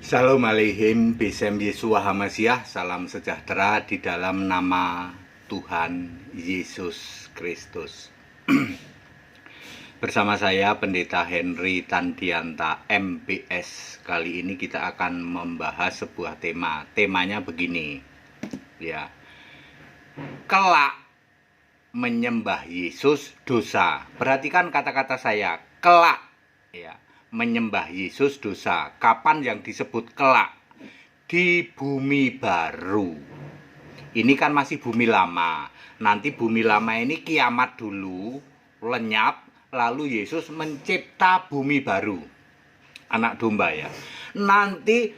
Shalom aleihim, Besem Yeshua HaMashiach, salam sejahtera di dalam nama Tuhan Yesus Kristus. Bersama saya Pendeta Henry Tandianta MPS. Kali ini kita akan membahas sebuah tema. Temanya begini, ya. Kelak menyembah Yesus dosa. Perhatikan kata-kata saya, kelak, ya. Menyembah Yesus dosa. Kapan yang disebut kelak? Di bumi baru. Ini kan masih bumi lama. Nanti bumi lama ini kiamat dulu, lenyap, lalu Yesus mencipta bumi baru. Anak domba ya. Nanti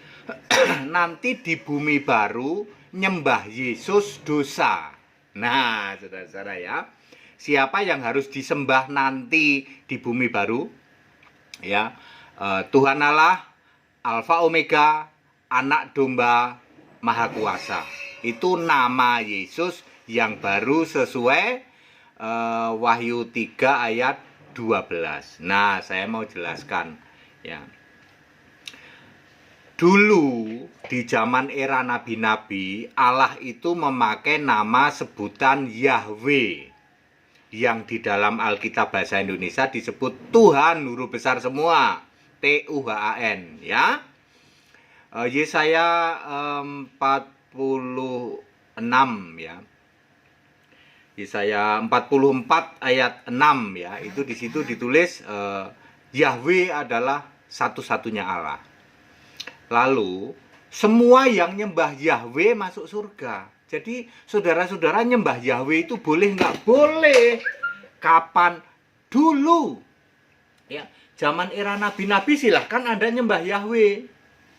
di bumi baru nyembah Yesus dosa. Nah, saudara-saudara ya. Siapa yang harus disembah nanti di bumi baru? Ya, Tuhan Allah, Alfa Omega, Anak Domba Maha Kuasa. Itu nama Yesus yang baru sesuai Wahyu 3 ayat 12. Nah, saya mau jelaskan ya. Dulu di zaman era nabi-nabi, Allah itu memakai nama sebutan Yahweh, yang di dalam Alkitab bahasa Indonesia disebut Tuhan huruf besar semua, Tuhan ya. Yesaya 46 ya. Yesaya 44 ayat 6 ya, itu di situ ditulis Yahweh adalah satu-satunya Allah. Lalu semua yang nyembah Yahweh masuk surga. Jadi saudara-saudara nyembah Yahweh itu boleh nggak? Boleh. Kapan? Dulu. Ya, zaman era nabi-nabi silahkan Anda nyembah Yahweh.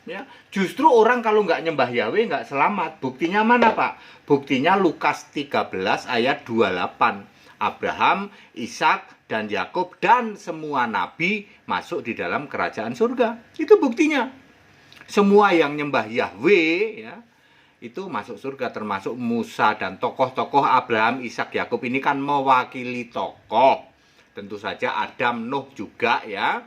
Ya, justru orang kalau nggak nyembah Yahweh nggak selamat. Buktinya mana Pak? Buktinya Lukas 13 ayat 28. Abraham, Ishak, dan Yakub dan semua nabi masuk di dalam kerajaan surga. Itu buktinya. Semua yang nyembah Yahweh ya, itu masuk surga, termasuk Musa dan tokoh-tokoh Abraham, Ishak, Yakub ini kan mewakili tokoh. Tentu saja Adam, Nuh juga ya.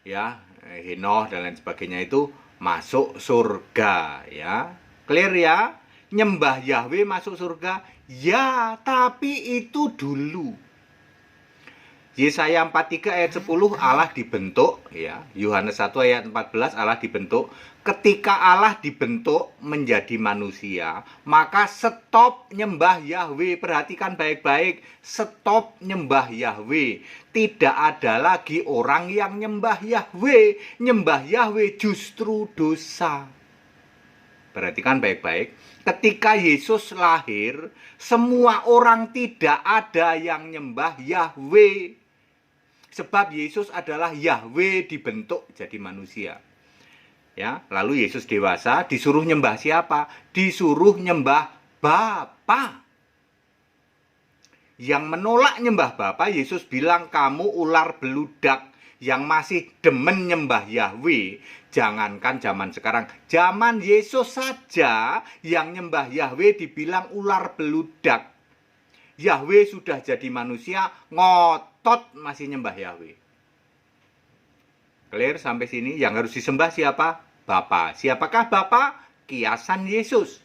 Ya, Henoh dan lain sebagainya itu masuk surga ya. Clear ya? Nyembah Yahweh masuk surga? Ya, tapi itu dulu. Yesaya 43 ayat 10 Allah dibentuk ya. Yohanes 1 ayat 14 Allah dibentuk. Ketika Allah dibentuk menjadi manusia, maka stop nyembah Yahweh. Perhatikan baik-baik, stop nyembah Yahweh. Tidak ada lagi orang yang nyembah Yahweh. Nyembah Yahweh justru dosa. Perhatikan baik-baik. Ketika Yesus lahir, semua orang tidak ada yang nyembah Yahweh. Sebab Yesus adalah Yahweh dibentuk jadi manusia. Ya, lalu Yesus dewasa disuruh nyembah siapa? Disuruh nyembah Bapa. Yang menolak nyembah Bapa, Yesus bilang, kamu ular beludak yang masih demen nyembah Yahweh. Jangankan zaman sekarang, zaman Yesus saja yang nyembah Yahweh dibilang ular beludak. Yahweh sudah jadi manusia, ngotot masih nyembah Yahweh. Clear sampai sini? Yang harus disembah siapa? Bapa. Siapakah Bapa? Kiasan Yesus.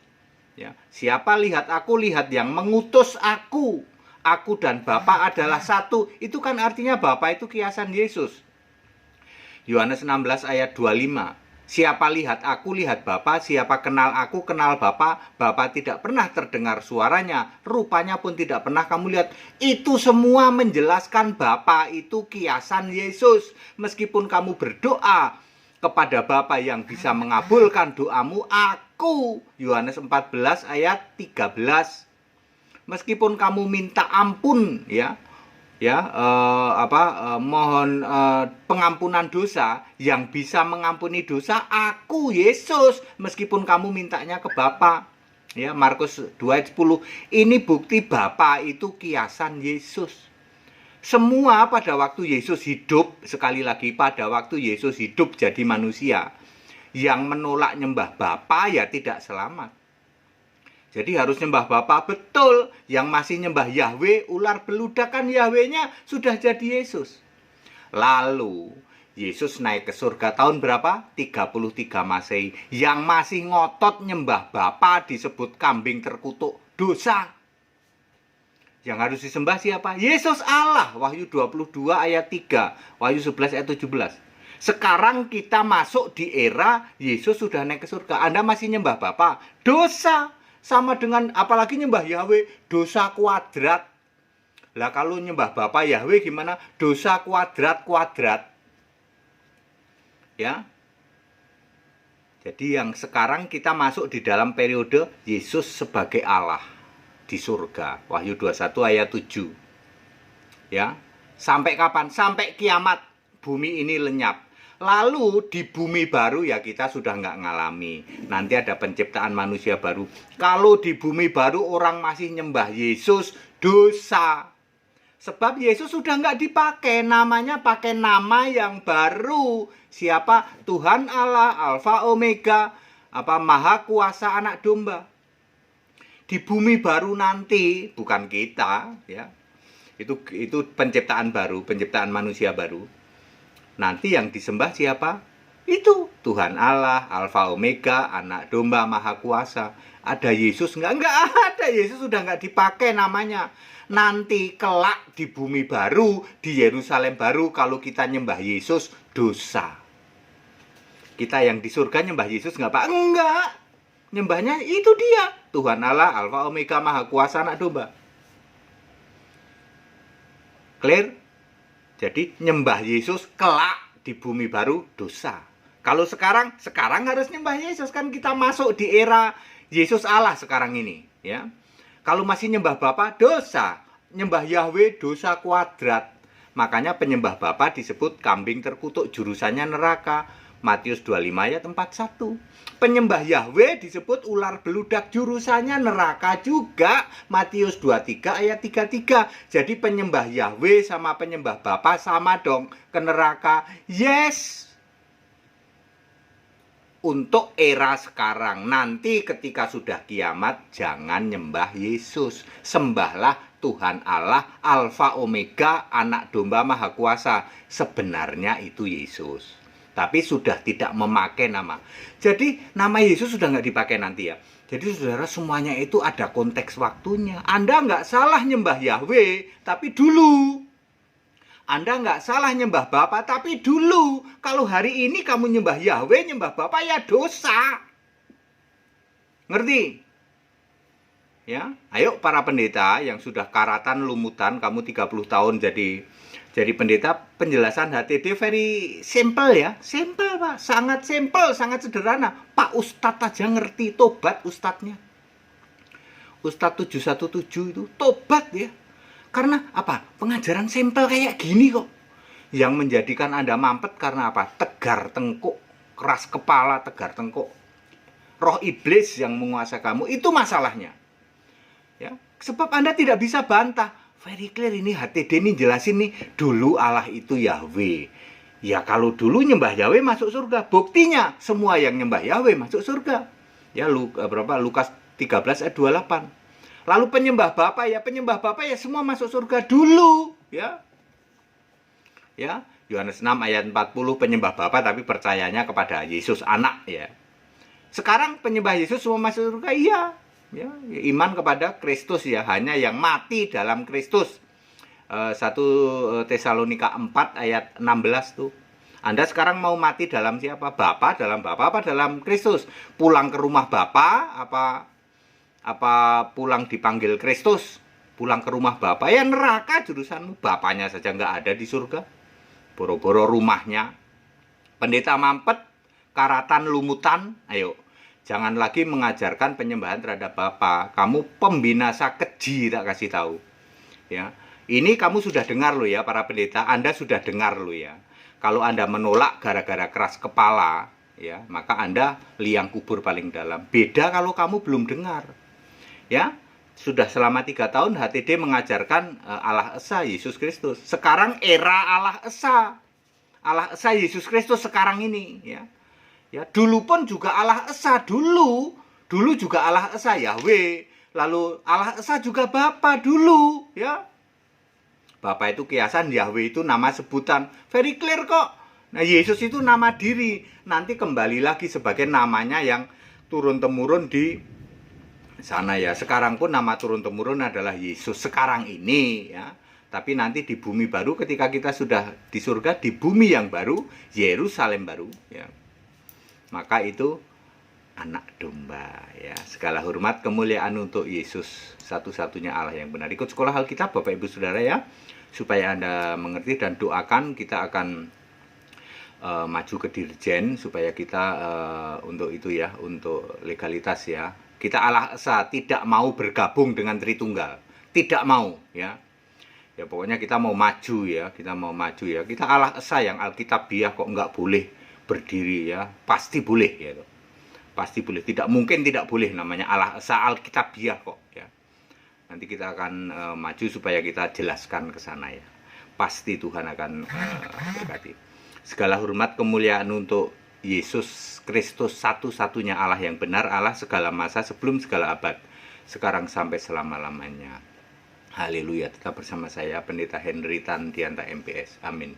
Ya. Siapa lihat aku, lihat yang mengutus aku. Aku dan Bapa adalah satu. Itu kan artinya Bapa itu kiasan Yesus. Yohanes 16 ayat 25. Siapa lihat aku, lihat Bapa. Siapa kenal aku, kenal Bapa. Bapa tidak pernah terdengar suaranya. Rupanya pun tidak pernah kamu lihat. Itu semua menjelaskan Bapa itu kiasan Yesus. Meskipun kamu berdoa kepada Bapa yang bisa mengabulkan doamu, aku. Yohanes 14 ayat 13. Meskipun kamu minta ampun mohon pengampunan dosa, yang bisa mengampuni dosa aku Yesus, meskipun kamu mintanya ke Bapa ya. Markus 2 ayat 10. Ini bukti Bapa itu kiasan Yesus. Semua pada waktu Yesus hidup, sekali lagi pada waktu Yesus hidup jadi manusia, yang menolak nyembah Bapa ya tidak selamat. Jadi harus nyembah Bapa betul. Yang masih nyembah Yahweh, ular beludak kan Yahwehnya sudah jadi Yesus. Lalu Yesus naik ke surga tahun berapa? 33 Masehi. Yang masih ngotot nyembah Bapa disebut kambing terkutuk, dosa. Yang harus disembah siapa? Yesus Allah. Wahyu 22 ayat 3, Wahyu 11 ayat 17. Sekarang kita masuk di era Yesus sudah naik ke surga. Anda masih nyembah Bapa, dosa. Sama dengan apalagi nyembah Yahweh, dosa kuadrat. Lah kalau nyembah Bapa Yahweh gimana? Dosa kuadrat. Ya. Jadi yang sekarang kita masuk di dalam periode Yesus sebagai Allah di surga. Wahyu 21 ayat 7. Ya. Sampai kapan? Sampai kiamat bumi ini lenyap. Lalu di bumi baru ya kita sudah nggak ngalami. Nanti ada penciptaan manusia baru. Kalau di bumi baru orang masih nyembah Yesus, dosa. Sebab Yesus sudah nggak dipakai. Namanya pakai nama yang baru. Siapa? Tuhan Allah, Alfa Omega, Maha Kuasa Anak Domba. Di bumi baru nanti, bukan kita, ya. Itu penciptaan baru, penciptaan manusia baru. Nanti yang disembah siapa? Itu Tuhan Allah, Alfa Omega, Anak Domba, Maha Kuasa. Ada Yesus? Enggak ada. Yesus sudah enggak dipakai namanya. Nanti kelak di bumi baru, di Yerusalem baru, kalau kita nyembah Yesus, dosa. Kita yang di surga nyembah Yesus enggak, Pak? Enggak. Nyembahnya itu dia. Tuhan Allah, Alfa Omega, Maha Kuasa, Anak Domba. Clear? Jadi nyembah Yesus kelak di bumi baru dosa. Kalau sekarang harus nyembah Yesus, kan kita masuk di era Yesus Allah sekarang ini, ya. Kalau masih nyembah Bapa dosa, nyembah Yahweh dosa kuadrat. Makanya penyembah Bapa disebut kambing terkutuk, jurusannya neraka. Matius 25 ayat 41. Penyembah Yahweh disebut ular beludak, jurusannya neraka juga. Matius 23 ayat 33. Jadi penyembah Yahweh sama penyembah Bapa sama dong, ke neraka. Yes. Untuk era sekarang, nanti ketika sudah kiamat, jangan nyembah Yesus. Sembahlah Tuhan Allah, Alfa Omega, Anak Domba Maha Kuasa. Sebenarnya itu Yesus. Tapi sudah tidak memakai nama. Jadi nama Yesus sudah nggak dipakai nanti ya. Jadi saudara, semuanya itu ada konteks waktunya. Anda nggak salah nyembah Yahweh, tapi dulu. Anda nggak salah nyembah Bapa, tapi dulu. Kalau hari ini kamu nyembah Yahweh, nyembah Bapa, ya dosa. Ngerti? Ya, ayo para pendeta yang sudah karatan lumutan, kamu 30 tahun jadi pendeta, penjelasan HTD very simple ya. Simple, Pak. Sangat simple, sangat sederhana. Pak Ustadz aja ngerti, tobat Ustadznya. Ustadz 717 itu tobat ya. Karena apa? Pengajaran simple kayak gini kok. Yang menjadikan Anda mampet karena apa? Tegar tengkuk, keras kepala, tegar tengkuk. Roh iblis yang menguasai kamu, itu masalahnya. Ya, sebab Anda tidak bisa bantah. Very clear ini HTD ini jelasin nih, dulu Allah itu Yahweh. Ya kalau dulu nyembah Yahweh masuk surga. Buktinya semua yang nyembah Yahweh masuk surga. Ya Lukas 13 ayat 28. Lalu penyembah Bapa ya semua masuk surga dulu, ya. Ya, Yohanes 6 ayat 40 penyembah Bapa tapi percayanya kepada Yesus anak ya. Sekarang penyembah Yesus semua masuk surga, iya. Ya, iman kepada Kristus ya, hanya yang mati dalam Kristus. 1 Tesalonika 4 ayat 16 tuh. Anda sekarang mau mati dalam siapa? Dalam Bapa apa dalam Kristus? Pulang ke rumah Bapa apa pulang dipanggil Kristus? Pulang ke rumah Bapa ya neraka jurusanmu. Bapaknya saja nggak ada di surga. Boro-boro rumahnya. Pendeta mampet, karatan lumutan, ayo. Jangan lagi mengajarkan penyembahan terhadap Bapa. Kamu pembinasa keji, tak kasih tahu. Ya, ini kamu sudah dengar loh ya para pendeta. Anda sudah dengar loh ya. Kalau Anda menolak gara-gara keras kepala, ya, maka Anda liang kubur paling dalam. Beda kalau kamu belum dengar. Ya, sudah selama 3 tahun HTD mengajarkan Allah Esa Yesus Kristus. Sekarang era Allah Esa. Allah Esa Yesus Kristus sekarang ini, ya. Ya, dulu pun juga Allah Esa dulu juga Allah Esa Yahweh, lalu Allah Esa juga Bapa dulu, ya. Bapa itu kiasan, Yahweh itu nama sebutan. Very clear kok. Nah, Yesus itu nama diri, nanti kembali lagi sebagai namanya yang turun-temurun di sana ya. Sekarang pun nama turun-temurun adalah Yesus sekarang ini ya. Tapi nanti di bumi baru, ketika kita sudah di surga, di bumi yang baru, Yerusalem baru ya. Maka itu anak domba ya. Segala hormat kemuliaan untuk Yesus, satu-satunya Allah yang benar. Ikut sekolah Alkitab Bapak Ibu Saudara ya, supaya Anda mengerti, dan doakan kita akan maju ke Dirjen, supaya kita untuk itu ya, untuk legalitas ya. Kita Allah Esa, tidak mau bergabung dengan Tritunggal, tidak mau ya. Ya pokoknya kita mau maju ya, kita mau maju ya. Kita Allah Esa yang Alkitabiah, kok nggak boleh berdiri ya? Pasti boleh ya. Pasti boleh, tidak mungkin tidak boleh, namanya Allah Esa Alkitabiah kok ya. Nanti kita akan maju supaya kita jelaskan ke sana ya. Pasti Tuhan akan berkati. Segala hormat kemuliaan untuk Yesus Kristus, satu-satunya Allah yang benar, Allah segala masa, sebelum segala abad, sekarang sampai selama-lamanya. Haleluya. Tetap bersama saya Pendeta Henry Tandianta MPS. Amin.